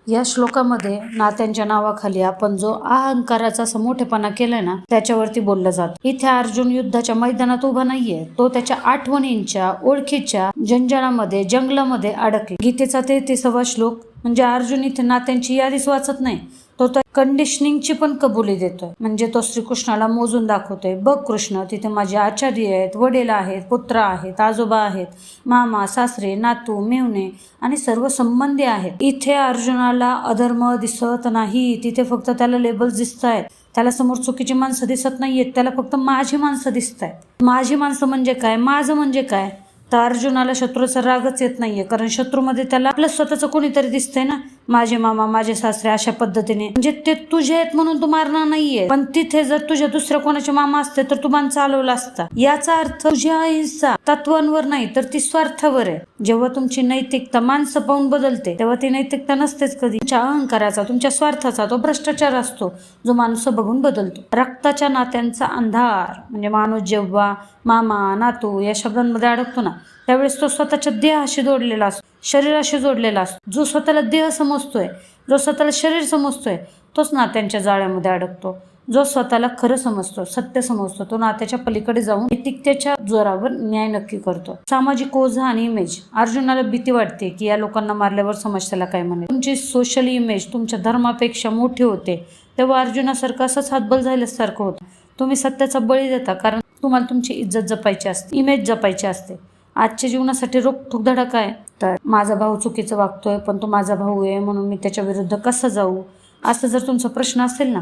या श्लोकामध्ये नात्यांच्या नावाखाली आपण जो अहंकाराचा मोठेपणा केलाय ना त्याच्यावरती बोललं जातं। इथे अर्जुन युद्धाच्या मैदानात उभा नाहीये, तो त्याच्या आठवणींच्या ओळखीच्या जंजाळामध्ये जंगलामध्ये अडकले। गीतेचा 33वा श्लोक म्हणजे अर्जुन इथे नात्यांची यादीच वाचत नाही, तो कंडिशनिंगची पण कबुली देतोय। म्हणजे तो श्रीकृष्णाला मोजून दाखवतोय, बघ कृष्ण, तिथे माझे आचार्य आहेत, वडील आहेत, पुत्र आहेत, आजोबा आहेत, मामा सासरे नातू मेवणे आणि सर्व संबंधी आहेत। इथे अर्जुनाला अधर्म दिसत नाही, तिथे फक्त त्याला लेबल्स दिसत आहेत, त्याला समोर चुकीची माणसं दिसत नाहीयेत, त्याला फक्त माझी माणसं दिसत आहेत। माझी माणसं म्हणजे काय, माझं म्हणजे काय, तर अर्जुनाला शत्रूचा रागच येत नाहीये, कारण शत्रूमध्ये त्याला आपलं स्वतःचं कोणीतरी दिसतंय ना, माझे मामा माझे सासरे अशा पद्धतीने। म्हणजे ते तुझे आहेत म्हणून तू मारणार नाहीये, पण तिथे जर तुझ्या दुसऱ्या कोणाचे मामा असते तर तू बाण चालवला असता। याचा अर्थ तुझी अहिंसा तत्वांवर नाही तर ती स्वार्थावर आहे। जेव्हा तुमची नैतिकता माणसं पाहून बदलते तेव्हा ती नैतिकता नसतेच कधी। तुमच्या अहंकाराचा, तुमच्या स्वार्थाचा तो भ्रष्टाचार असतो जो माणसं बघून बदलतो। रक्ताच्या नात्यांचा अंधार म्हणजे माणूस जेव्हा मामा नातू या शब्दांमध्ये अडकतो ना त्यावेळेस तो स्वतःच्या देहाशी जोडलेला असतो, शरीराशी जोडलेला असतो। जो स्वतःला देह समजतोय, जो स्वतःला शरीर समजतोय, तोच नात्यांच्या जाळ्यामध्ये अडकतो। जो स्वतःला खरं समजतो, सत्य समजतो, तो नात्याच्या पलीकडे जाऊन नैतिकतेच्या जोरावर न्याय नक्की करतो। सामाजिक ओझा आणि इमेज, अर्जुनाला भीती वाटते की या लोकांना मारल्यावर समाज त्याला काय म्हणेल। तुमची सोशल इमेज तुमच्या धर्मापेक्षा मोठी होते तेव्हा अर्जुनासारखं असंच हातबल झाल्यासारखं होतं। तुम्ही सत्याचा बळी देता कारण तुम्हाला तुमची इज्जत जपायची असते, इमेज जपायची असते। आजच्या जीवनासाठी रोखठोक धडा काय, तर माझा भाऊ चुकीचं वागतोय पण तो माझा भाऊ आहे म्हणून मी त्याच्या विरुद्ध कसं जाऊ, असं जर तुमचा प्रश्न असेल ना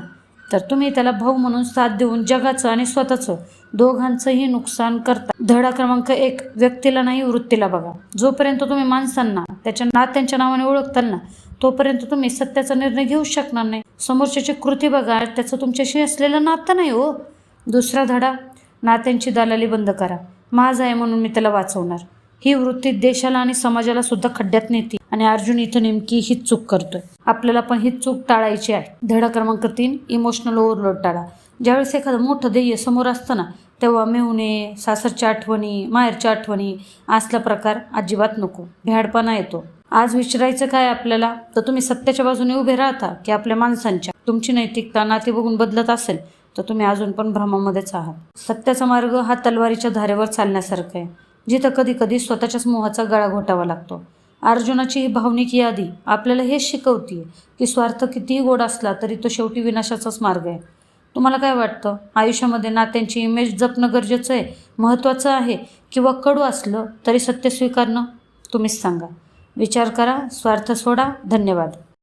तर तुम्ही त्याला भाऊ म्हणून साथ देऊन जगाचं आणि स्वतःचं दोघांचंही नुकसान करता। धडा क्रमांक 1, व्यक्तीला नाही वृत्तीला बघा। जोपर्यंत तुम्ही माणसांना त्याच्या नात्यांच्या नावाने ओळखताल ना तोपर्यंत तुम्ही सत्याचा निर्णय घेऊ शकणार नाही। समोरच्याची कृती बघा, त्याचं तुमच्याशी असलेलं नातं नाही हो। दुसरा धडा, नात्यांची दलाली बंद करा। माझा आहे म्हणून मी त्याला वाचवणार, ही वृत्ती देशाला आणि समाजाला सुद्धा खड्ड्यात नेते आणि अर्जुन इथं नेमकी हीच चूक करतोय। आपल्याला पण ही चूक टाळायची आहे। धडा क्रमांक 3, इमोशनल ओव्हरलोड टाळा। ज्यावेळेस एखादं मोठं ध्येय समोर असतं ना तेव्हा मेहुणे, सासरच्या आठवणी, माहेरच्या आठवणी असला प्रकार अजिबात नको, भ्याडपणा येतो। आज विचारायचं काय आपल्याला, तर तुम्ही सत्याच्या बाजूने उभे राहता की आपल्या माणसांच्या। तुमची नैतिकता नाते बघून बदलत असेल तर तुम्ही अजून पण भ्रमामध्येच आहात। सत्याचा मार्ग हा तलवारीच्या धारेवर चालण्यासारखा आहे, जिथं कधी कधी स्वतःच्याच मोहाचा गळा घोटावा लागतो। अर्जुनाची ही भावनिक यादी आपल्याला हेच शिकवते की स्वार्थ कितीही गोड असला तरी तो शेवटी विनाशाचाच मार्ग आहे। तुम्हाला काय वाटतं, आयुष्यामध्ये नात्यांची इमेज जपणं गरजेचं आहे, महत्त्वाचं आहे, किंवा कडू असलं तरी सत्य स्वीकारणं? तुम्हीच सांगा। विचार करा, स्वार्थ सोडा। धन्यवाद।